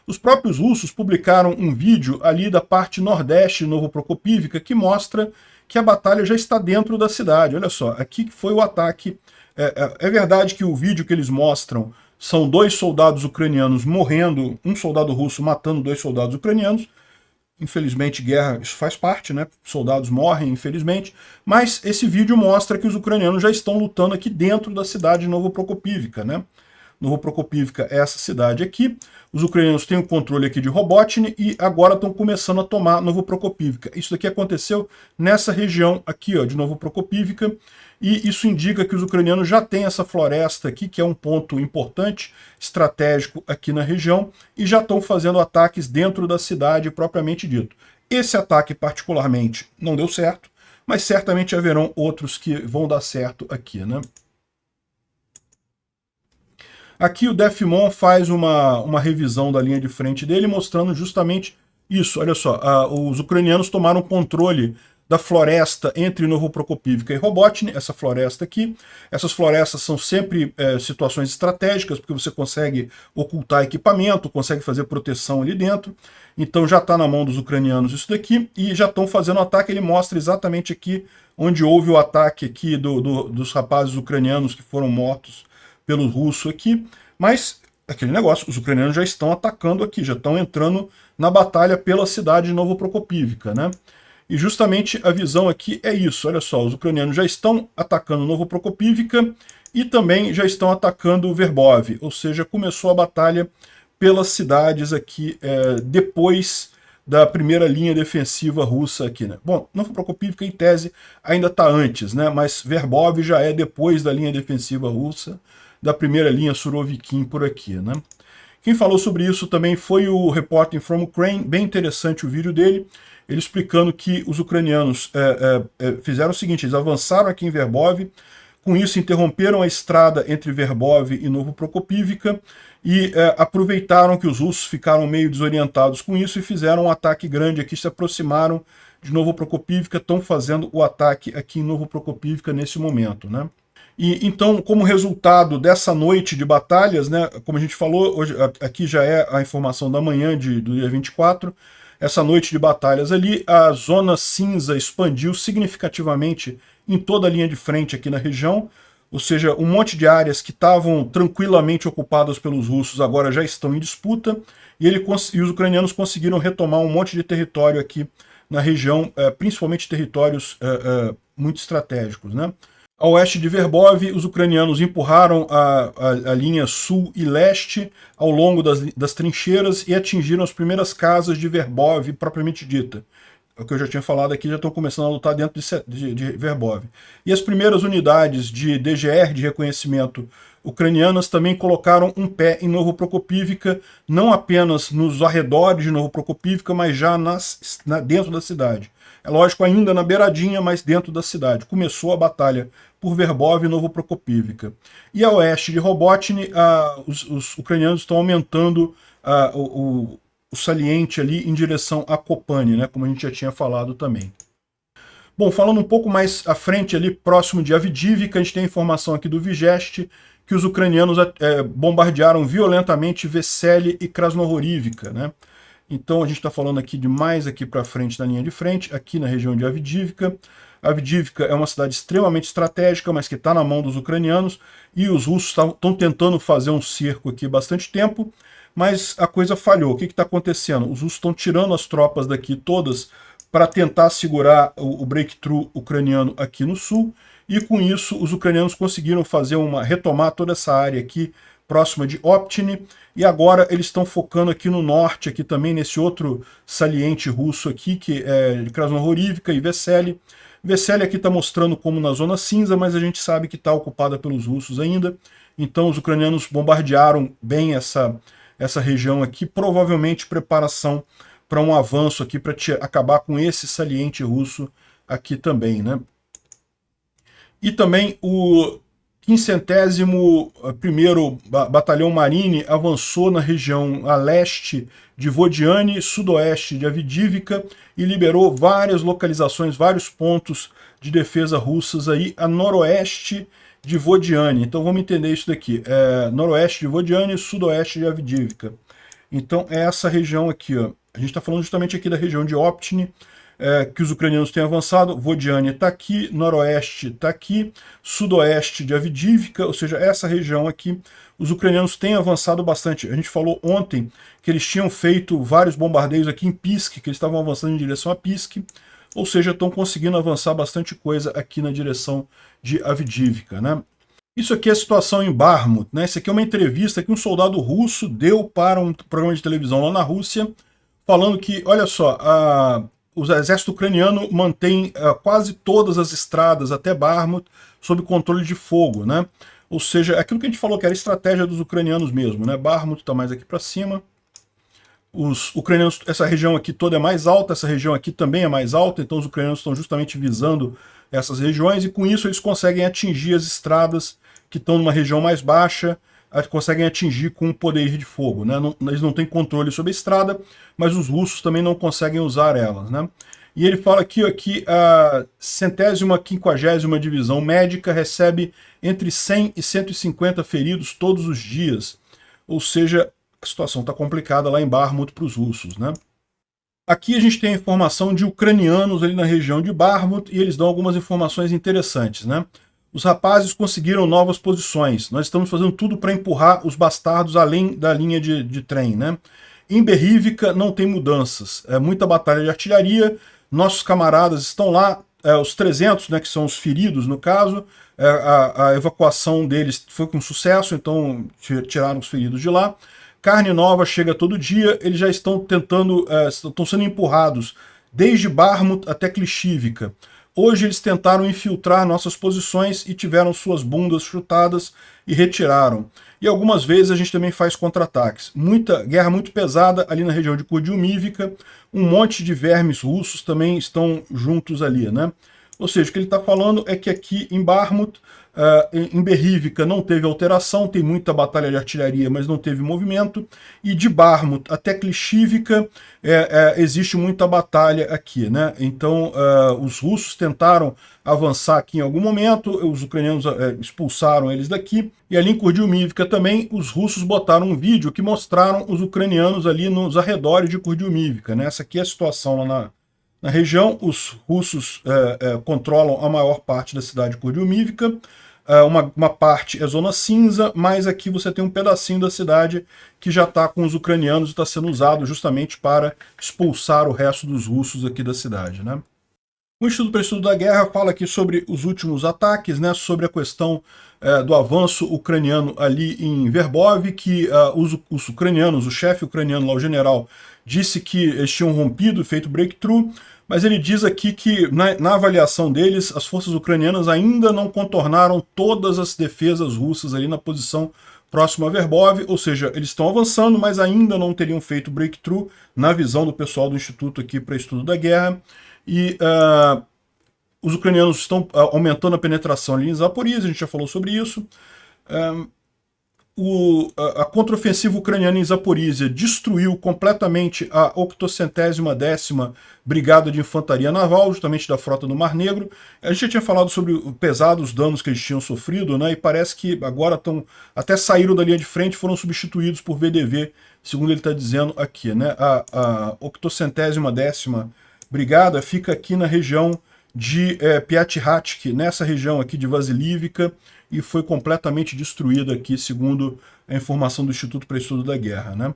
Os próprios russos publicaram um vídeo ali da parte nordeste de Novoprokopivka que mostra que a batalha já está dentro da cidade. Olha só, aqui foi o ataque. É verdade que o vídeo que eles mostram são 2 soldados ucranianos morrendo, um soldado russo matando 2 soldados ucranianos. Infelizmente, guerra, isso faz parte, né? Soldados morrem, infelizmente. Mas esse vídeo mostra que os ucranianos já estão lutando aqui dentro da cidade de Novoprokopivka, né? Novoprokopivka é essa cidade aqui. Os ucranianos têm o controle aqui de Robotny e agora estão começando a tomar Novoprokopivka. Isso daqui aconteceu nessa região aqui, ó, de Novoprokopivka, e isso indica que os ucranianos já têm essa floresta aqui, que é um ponto importante, estratégico aqui na região, e já estão fazendo ataques dentro da cidade propriamente dito. Esse ataque particularmente não deu certo, mas certamente haverão outros que vão dar certo aqui, né? Aqui o Defmon faz uma revisão da linha de frente dele, mostrando justamente isso. Olha só, os ucranianos tomaram controle da floresta entre Novoprokopivka e Robotny, essa floresta aqui. Essas florestas são sempre situações estratégicas, porque você consegue ocultar equipamento, consegue fazer proteção ali dentro. Então já está na mão dos ucranianos isso daqui, e já estão fazendo o ataque. Ele mostra exatamente aqui onde houve o ataque aqui dos rapazes ucranianos que foram mortos pelo russo aqui, mas aquele negócio, os ucranianos já estão atacando aqui, já estão entrando na batalha pela cidade de Novoprokopivka, né? E justamente a visão aqui é isso, olha só, os ucranianos já estão atacando Novoprokopivka e também já estão atacando Verbov, ou seja, começou a batalha pelas cidades aqui depois da primeira linha defensiva russa aqui, né? Bom, Novoprokopivka em tese ainda está antes, né? Mas Verbov já é depois da linha defensiva russa, da primeira linha Surovikin por aqui, né? Quem falou sobre isso também foi o Reporting from Ukraine, bem interessante o vídeo dele, ele explicando que os ucranianos fizeram o seguinte, eles avançaram aqui em Verbov, com isso interromperam a estrada entre Verbov e Novoprokopivka e aproveitaram que os russos ficaram meio desorientados com isso e fizeram um ataque grande aqui, se aproximaram de Novoprokopivka, estão fazendo o ataque aqui em Novoprokopivka nesse momento, né? E então, como resultado dessa noite de batalhas, né, como a gente falou, hoje, aqui já é a informação da manhã do dia 24, essa noite de batalhas ali, a zona cinza expandiu significativamente em toda a linha de frente aqui na região, ou seja, um monte de áreas que estavam tranquilamente ocupadas pelos russos agora já estão em disputa, e os ucranianos conseguiram retomar um monte de território aqui na região, principalmente territórios muito estratégicos, né? A oeste de Verbov, os ucranianos empurraram a linha sul e leste ao longo das trincheiras e atingiram as primeiras casas de Verbov propriamente dita. É o que eu já tinha falado aqui, já estão começando a lutar dentro de Verbov. E as primeiras unidades de DGR, de reconhecimento ucranianas, também colocaram um pé em Novoprokopivka, não apenas nos arredores de Novoprokopivka, mas já dentro da cidade. É lógico, ainda na beiradinha, mas dentro da cidade. Começou a batalha por Verbov e Novoprokopivka. E a oeste de Robotny, os ucranianos estão aumentando o saliente ali em direção a Kopani, né, como a gente já tinha falado também. Bom, falando um pouco mais à frente ali, próximo de Avdiivka, a gente tem a informação aqui do Vigest, que os ucranianos bombardearam violentamente Vesely e Krasnohorivka, né? Então a gente está falando aqui de mais aqui para frente na linha de frente, aqui na região de Avdiivka. Avdiivka é uma cidade extremamente estratégica, mas que está na mão dos ucranianos, e os russos estão tentando fazer um cerco aqui há bastante tempo, mas a coisa falhou. O que está acontecendo? Os russos estão tirando as tropas daqui todas para tentar segurar o breakthrough ucraniano aqui no sul, e com isso os ucranianos conseguiram retomar toda essa área aqui próxima de Optiny, e agora eles estão focando aqui no norte, aqui também nesse outro saliente russo aqui, que é de Krasnohorivka e Vesely. Vesely aqui está mostrando como na zona cinza, mas a gente sabe que está ocupada pelos russos ainda, então os ucranianos bombardearam bem essa região aqui, provavelmente preparação para um avanço aqui, para acabar com esse saliente russo aqui também, né? E também o 501º Batalhão Marine avançou na região a leste de Vodiane, sudoeste de Avdiivka, e liberou várias localizações, vários pontos de defesa russas aí a noroeste de Vodiane. Então vamos entender isso daqui. Noroeste de Vodiane e sudoeste de Avdiivka. Então é essa região aqui, ó. A gente está falando justamente aqui da região de Optiny, que os ucranianos têm avançado. Vodiane está aqui, noroeste está aqui, sudoeste de Avdiivka, ou seja, essa região aqui, os ucranianos têm avançado bastante. A gente falou ontem que eles tinham feito vários bombardeios aqui em Pisk, que eles estavam avançando em direção a Pisk, ou seja, estão conseguindo avançar bastante coisa aqui na direção de Avdiivka, né? Isso aqui é a situação em Bakhmut, né? Isso aqui é uma entrevista que um soldado russo deu para um programa de televisão lá na Rússia, falando que, olha só, o exército ucraniano mantém quase todas as estradas até Bakhmut sob controle de fogo, né? Ou seja, aquilo que a gente falou que era a estratégia dos ucranianos mesmo, né? Bakhmut está mais aqui para cima. Os ucranianos, essa região aqui toda é mais alta, essa região aqui também é mais alta, então os ucranianos estão justamente visando essas regiões e com isso eles conseguem atingir as estradas que estão numa região mais baixa, conseguem atingir com o poder de fogo, né? Eles não têm controle sobre a estrada, mas os russos também não conseguem usar elas, né? E ele fala aqui que a 150ª Divisão Médica recebe entre 100 e 150 feridos todos os dias, ou seja, a situação está complicada lá em Bakhmut para os russos, né? Aqui a gente tem a informação de ucranianos ali na região de Bakhmut e eles dão algumas informações interessantes, né? Os rapazes conseguiram novas posições. Nós estamos fazendo tudo para empurrar os bastardos além da linha de trem, né? Em Berrívica não tem mudanças. É muita batalha de artilharia. Nossos camaradas estão lá, os 300, né, que são os feridos no caso. A evacuação deles foi com sucesso, então tiraram os feridos de lá. Carne nova chega todo dia, eles já estão tentando, estão sendo empurrados desde Bakhmut até Klishivka. Hoje eles tentaram infiltrar nossas posições e tiveram suas bundas chutadas e retiraram. E algumas vezes a gente também faz contra-ataques. Muita guerra muito pesada ali na região de Kurdiumivka, um monte de vermes russos também estão juntos ali, né? Ou seja, o que ele está falando é que aqui em Bakhmut, em Berrívica não teve alteração, tem muita batalha de artilharia, mas não teve movimento, e de Bakhmut até Klishivka existe muita batalha aqui, né? Então os russos tentaram avançar aqui em algum momento, os ucranianos expulsaram eles daqui, e ali em Kurdiumivka também os russos botaram um vídeo que mostraram os ucranianos ali nos arredores de Kurdiumivka, né? Essa aqui é a situação lá na região. Os russos controlam a maior parte da cidade de Kurdiumivka, uma parte é zona cinza, mas aqui você tem um pedacinho da cidade que já está com os ucranianos e está sendo usado justamente para expulsar o resto dos russos aqui da cidade, né? O Instituto para o Estudo da Guerra fala aqui sobre os últimos ataques, né, sobre a questão do avanço ucraniano ali em Verbov, que os ucranianos, o chefe ucraniano lá, o general, disse que eles tinham rompido, feito breakthrough, mas ele diz aqui que, na avaliação deles, as forças ucranianas ainda não contornaram todas as defesas russas ali na posição próxima a Verbov, ou seja, eles estão avançando, mas ainda não teriam feito breakthrough, na visão do pessoal do Instituto aqui para Estudo da Guerra. E os ucranianos estão aumentando a penetração ali em Zaporizhia, a gente já falou sobre isso. A contraofensiva ucraniana em Zaporizhia destruiu completamente a 810ª Brigada de Infantaria Naval, justamente da frota do Mar Negro. A gente já tinha falado sobre os pesados danos que eles tinham sofrido, né? E parece que agora até saíram da linha de frente, foram substituídos por VDV, segundo ele está dizendo aqui, né? A 810ª Brigada fica aqui na região de Piatihatsky, nessa região aqui de Vasilivka, e foi completamente destruída aqui, segundo a informação do Instituto para Estudo da Guerra, né?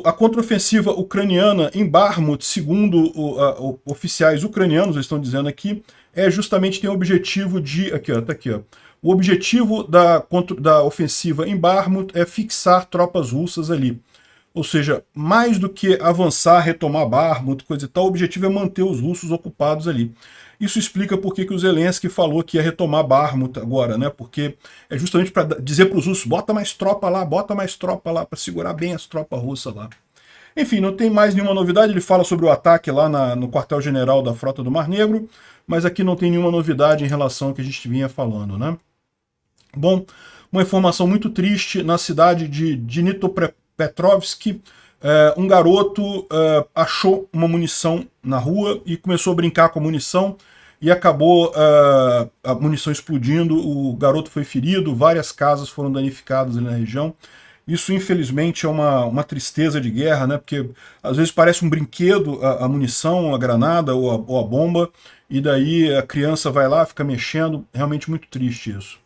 A contraofensiva ucraniana em Bakhmut, segundo oficiais ucranianos, eles estão dizendo aqui, justamente tem o objetivo de... Aqui, ó, tá aqui, ó. O objetivo da ofensiva em Bakhmut é fixar tropas russas ali. Ou seja, mais do que avançar, retomar Bakhmut, coisa e tal, o objetivo é manter os russos ocupados ali. Isso explica por que o Zelensky falou que ia retomar Bakhmut agora, né? Porque é justamente para dizer para os russos, bota mais tropa lá, para segurar bem as tropas russas lá. Enfim, não tem mais nenhuma novidade, ele fala sobre o ataque lá no quartel-general da Frota do Mar Negro, mas aqui não tem nenhuma novidade em relação ao que a gente vinha falando, né? Bom, uma informação muito triste, na cidade de Dnipropetrovsk, um garoto achou uma munição na rua e começou a brincar com a munição e acabou a munição explodindo, o garoto foi ferido, várias casas foram danificadas ali na região. Isso, infelizmente, é uma tristeza de guerra, né? Porque às vezes parece um brinquedo a munição, a granada ou a bomba, e daí a criança vai lá, fica mexendo, realmente muito triste isso.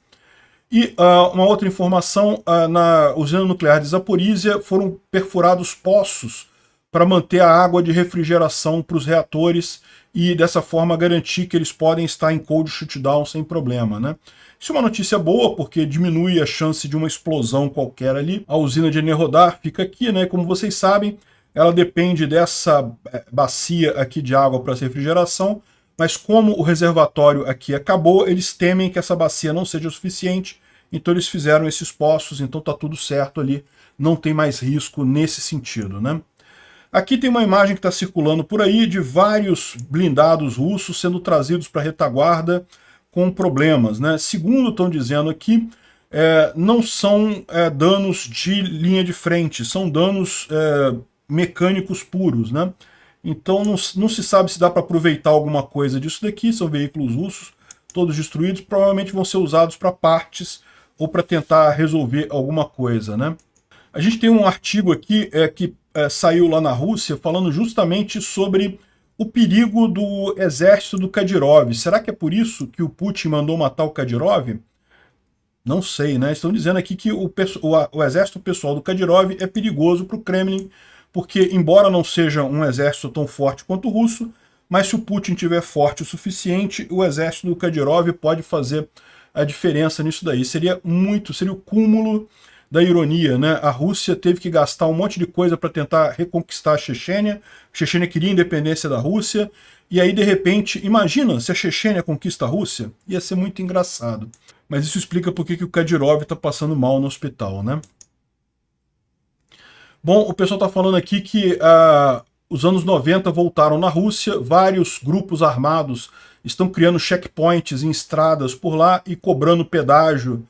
E uma outra informação, na usina nuclear de Zaporizhia foram perfurados poços para manter a água de refrigeração para os reatores e dessa forma garantir que eles podem estar em cold shutdown sem problema, né? Isso é uma notícia boa, porque diminui a chance de uma explosão qualquer ali. A usina de Enerhodar fica aqui, né? Como vocês sabem, ela depende dessa bacia aqui de água para refrigeração, mas como o reservatório aqui acabou, eles temem que essa bacia não seja o suficiente, então eles fizeram esses poços, então tá tudo certo ali, não tem mais risco nesse sentido, né? Aqui tem uma imagem que está circulando por aí de vários blindados russos sendo trazidos para a retaguarda com problemas, né? Segundo estão dizendo aqui, não são danos de linha de frente, são danos mecânicos puros, né? Então não se sabe se dá para aproveitar alguma coisa disso daqui, são veículos russos, todos destruídos, provavelmente vão ser usados para partes ou para tentar resolver alguma coisa, né? A gente tem um artigo aqui que saiu lá na Rússia falando justamente sobre o perigo do exército do Kadyrov. Será que é por isso que o Putin mandou matar o Kadyrov? Não sei, né? Estão dizendo aqui que o exército pessoal do Kadyrov é perigoso para o Kremlin, porque, embora não seja um exército tão forte quanto o russo, mas se o Putin tiver forte o suficiente, o exército do Kadyrov pode fazer a diferença nisso daí. Seria o cúmulo da ironia, né? A Rússia teve que gastar um monte de coisa para tentar reconquistar a Chechênia. A Chechênia queria a independência da Rússia, e aí, de repente, imagina se a Chechênia conquista a Rússia? Ia ser muito engraçado. Mas isso explica por que o Kadyrov está passando mal no hospital, né? Bom, o pessoal está falando aqui que os anos 90 voltaram na Rússia, vários grupos armados estão criando checkpoints em estradas por lá e cobrando pedágio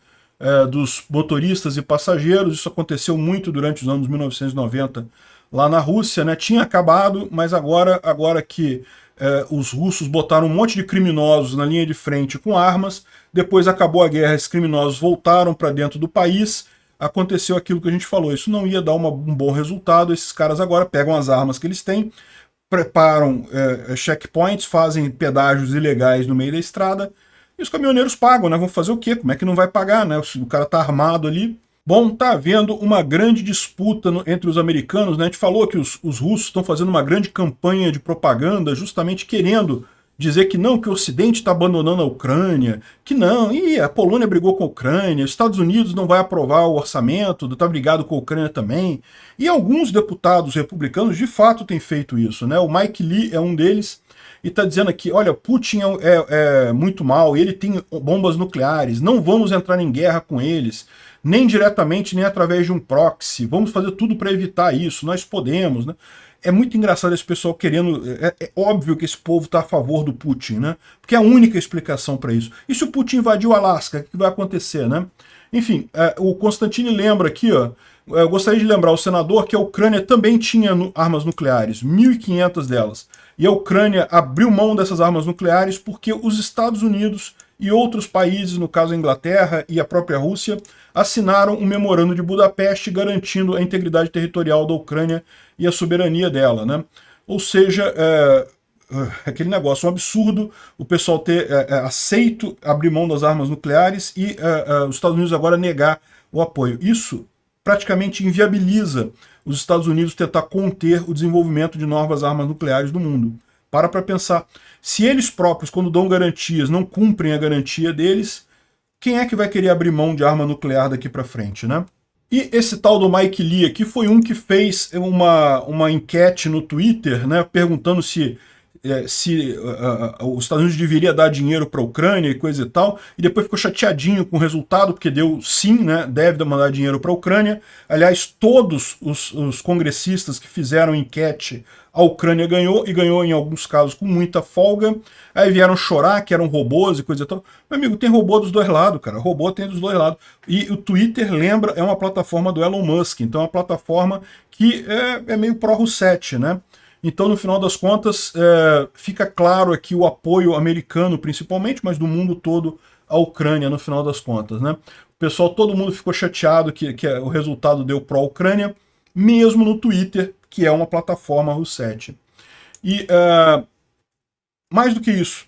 dos motoristas e passageiros. Isso aconteceu muito durante os anos 1990 lá na Rússia, né? Tinha acabado, mas agora que os russos botaram um monte de criminosos na linha de frente com armas, depois acabou a guerra, esses criminosos voltaram para dentro do país, aconteceu aquilo que a gente falou, isso não ia dar um bom resultado, esses caras agora pegam as armas que eles têm, preparam checkpoints, fazem pedágios ilegais no meio da estrada, e os caminhoneiros pagam, né? Vão fazer o quê? Como é que não vai pagar, né? O cara tá armado ali. Bom, tá havendo uma grande disputa entre os americanos, né? A gente falou que os russos estão fazendo uma grande campanha de propaganda, justamente querendo dizer que não, que o Ocidente está abandonando a Ucrânia, que não, a Polônia brigou com a Ucrânia, os Estados Unidos não vai aprovar o orçamento, está brigado com a Ucrânia também. E alguns deputados republicanos de fato têm feito isso, né? O Mike Lee é um deles, e está dizendo aqui, olha, Putin é muito mal, ele tem bombas nucleares, não vamos entrar em guerra com eles, nem diretamente, nem através de um proxy, vamos fazer tudo para evitar isso, nós podemos, né? É muito engraçado esse pessoal querendo... É óbvio que esse povo está a favor do Putin, né? Porque é a única explicação para isso. E se o Putin invadir o Alasca, o que vai acontecer, né? Enfim, o Constantini lembra aqui, ó, eu gostaria de lembrar o senador que a Ucrânia também tinha armas nucleares, 1.500 delas. E a Ucrânia abriu mão dessas armas nucleares porque os Estados Unidos e outros países, no caso a Inglaterra e a própria Rússia, assinaram um memorando de Budapeste garantindo a integridade territorial da Ucrânia e a soberania dela, né? Ou seja, aquele negócio, um absurdo o pessoal ter aceito abrir mão das armas nucleares e os Estados Unidos agora negar o apoio. Isso praticamente inviabiliza os Estados Unidos tentar conter o desenvolvimento de novas armas nucleares do mundo. Para pensar. Se eles próprios, quando dão garantias, não cumprem a garantia deles, quem é que vai querer abrir mão de arma nuclear daqui para frente, né? E esse tal do Mike Lee aqui foi um que fez uma enquete no Twitter, né, perguntando se os Estados Unidos deveria dar dinheiro para a Ucrânia e coisa e tal, e depois ficou chateadinho com o resultado, porque deu sim, né, deve mandar dinheiro para a Ucrânia. Aliás, todos os congressistas que fizeram enquete, a Ucrânia ganhou, e ganhou em alguns casos com muita folga. Aí vieram chorar que eram robôs e coisa e tal. Meu amigo, tem robô dos dois lados, cara. Robô tem dos dois lados. E o Twitter, lembra, é uma plataforma do Elon Musk, então é uma plataforma que é meio pró-Roussetti, né? Então, no final das contas, fica claro aqui o apoio americano, principalmente, mas do mundo todo, à Ucrânia, no final das contas, né? O pessoal, todo mundo ficou chateado que o resultado deu pró-Ucrânia, mesmo no Twitter, que é uma plataforma Roussetti. E, mais do que isso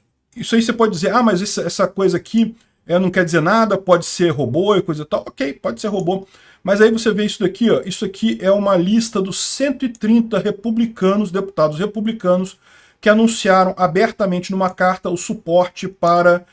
aí você pode dizer, mas essa coisa aqui não quer dizer nada, pode ser robô e coisa e tal. Ok, pode ser robô. Mas aí você vê isso daqui, ó, isso aqui é uma lista dos 130 republicanos, deputados republicanos, que anunciaram abertamente numa carta o suporte para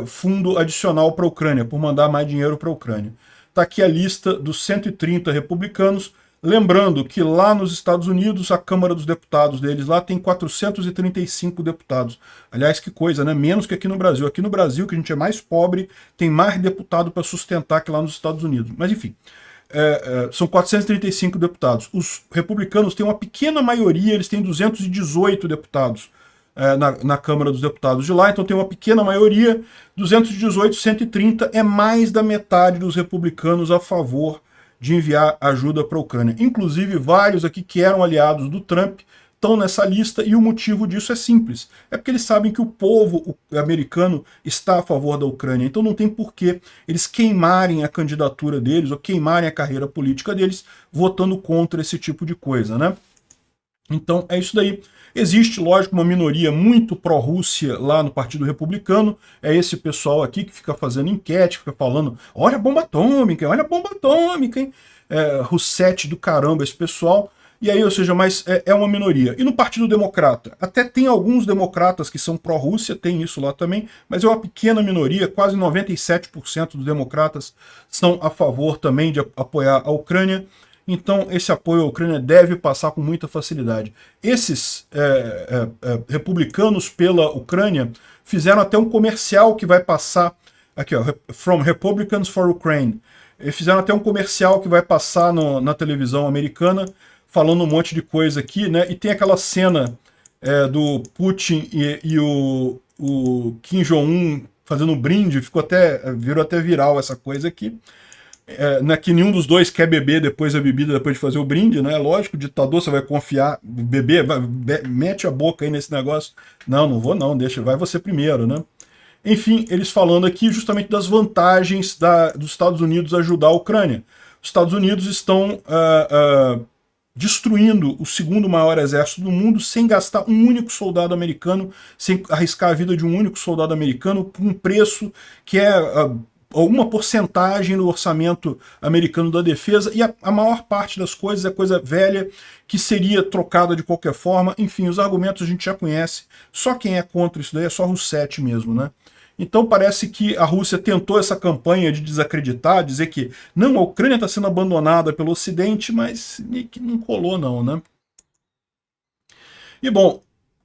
fundo adicional para a Ucrânia, por mandar mais dinheiro para a Ucrânia. Está aqui a lista dos 130 republicanos, lembrando que lá nos Estados Unidos, a Câmara dos Deputados deles lá tem 435 deputados. Aliás, que coisa, né? Menos que aqui no Brasil. Aqui no Brasil, que a gente é mais pobre, tem mais deputado para sustentar que lá nos Estados Unidos. Mas enfim, são 435 deputados. Os republicanos têm uma pequena maioria, eles têm 218 deputados na Câmara dos Deputados de lá, então tem uma pequena maioria, 218, 130, é mais da metade dos republicanos a favor de enviar ajuda para a Ucrânia. Inclusive, vários aqui que eram aliados do Trump estão nessa lista, e o motivo disso é simples. É porque eles sabem que o povo americano está a favor da Ucrânia, então não tem por que eles queimarem a candidatura deles, ou queimarem a carreira política deles, votando contra esse tipo de coisa, né? Então é isso daí. Existe, lógico, uma minoria muito pró-Rússia lá no Partido Republicano, é esse pessoal aqui que fica fazendo enquete, fica falando, olha a bomba atômica, hein? Roussetti do caramba esse pessoal, e aí, ou seja, mas é uma minoria. E no Partido Democrata? Até tem alguns democratas que são pró-Rússia, tem isso lá também, mas é uma pequena minoria, quase 97% dos democratas são a favor também de apoiar a Ucrânia. Então, esse apoio à Ucrânia deve passar com muita facilidade. Esses republicanos pela Ucrânia fizeram até um comercial que vai passar, aqui ó, From Republicans for Ukraine. Eles fizeram até um comercial que vai passar na televisão americana, falando um monte de coisa aqui, né? E tem aquela cena do Putin e o Kim Jong-un fazendo um brinde, virou até viral essa coisa aqui. Que nenhum dos dois quer beber depois da bebida, depois de fazer o brinde, né? Lógico, o ditador, você vai confiar, beber, mete a boca aí nesse negócio. Não vou não, deixa, vai você primeiro, né? Enfim, eles falando aqui justamente das vantagens dos Estados Unidos ajudar a Ucrânia. Os Estados Unidos estão destruindo o segundo maior exército do mundo sem gastar um único soldado americano, sem arriscar a vida de um único soldado americano, por um preço que é uma porcentagem no orçamento americano da defesa, e a maior parte das coisas é coisa velha que seria trocada de qualquer forma. Enfim, os argumentos a gente já conhece, só quem é contra isso daí é só Roussetti mesmo, né? Então parece que a Rússia tentou essa campanha de desacreditar, dizer que não, a Ucrânia está sendo abandonada pelo Ocidente, mas que não colou não, né? E bom,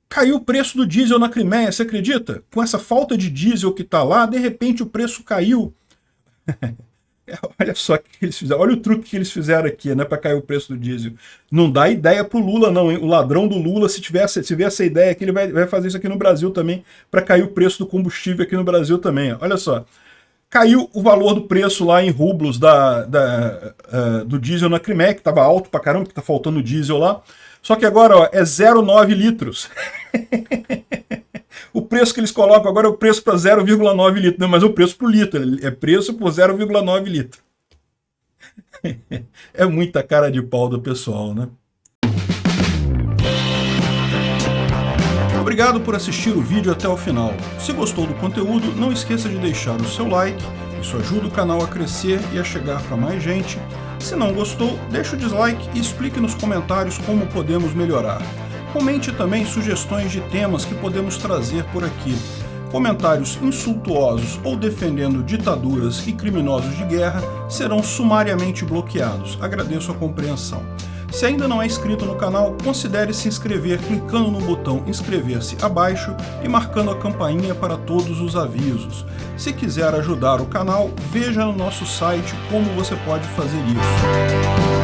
caiu o preço do diesel na Crimeia, você acredita? Com essa falta de diesel que está lá, de repente o preço caiu. Olha só o que eles fizeram, olha o truque que eles fizeram aqui, né, para cair o preço do diesel. Não dá ideia pro Lula não, hein? O ladrão do Lula, se tiver essa ideia aqui, ele vai fazer isso aqui no Brasil também, para cair o preço do combustível aqui no Brasil também. Olha só, caiu o valor do preço lá em rublos do diesel na Crimeia, que estava alto pra caramba, que tá faltando diesel lá. Só que agora ó, é 0,9 litros. O preço que eles colocam agora é o preço para 0,9 litro, não, mas é o preço por litro, é preço por 0,9 litro. É muita cara de pau do pessoal, né? Obrigado por assistir o vídeo até o final. Se gostou do conteúdo, não esqueça de deixar o seu like, isso ajuda o canal a crescer e a chegar para mais gente. Se não gostou, deixe o dislike e explique nos comentários como podemos melhorar. Comente também sugestões de temas que podemos trazer por aqui. Comentários insultuosos ou defendendo ditaduras e criminosos de guerra serão sumariamente bloqueados. Agradeço a compreensão. Se ainda não é inscrito no canal, considere se inscrever clicando no botão inscrever-se abaixo e marcando a campainha para todos os avisos. Se quiser ajudar o canal, veja no nosso site como você pode fazer isso.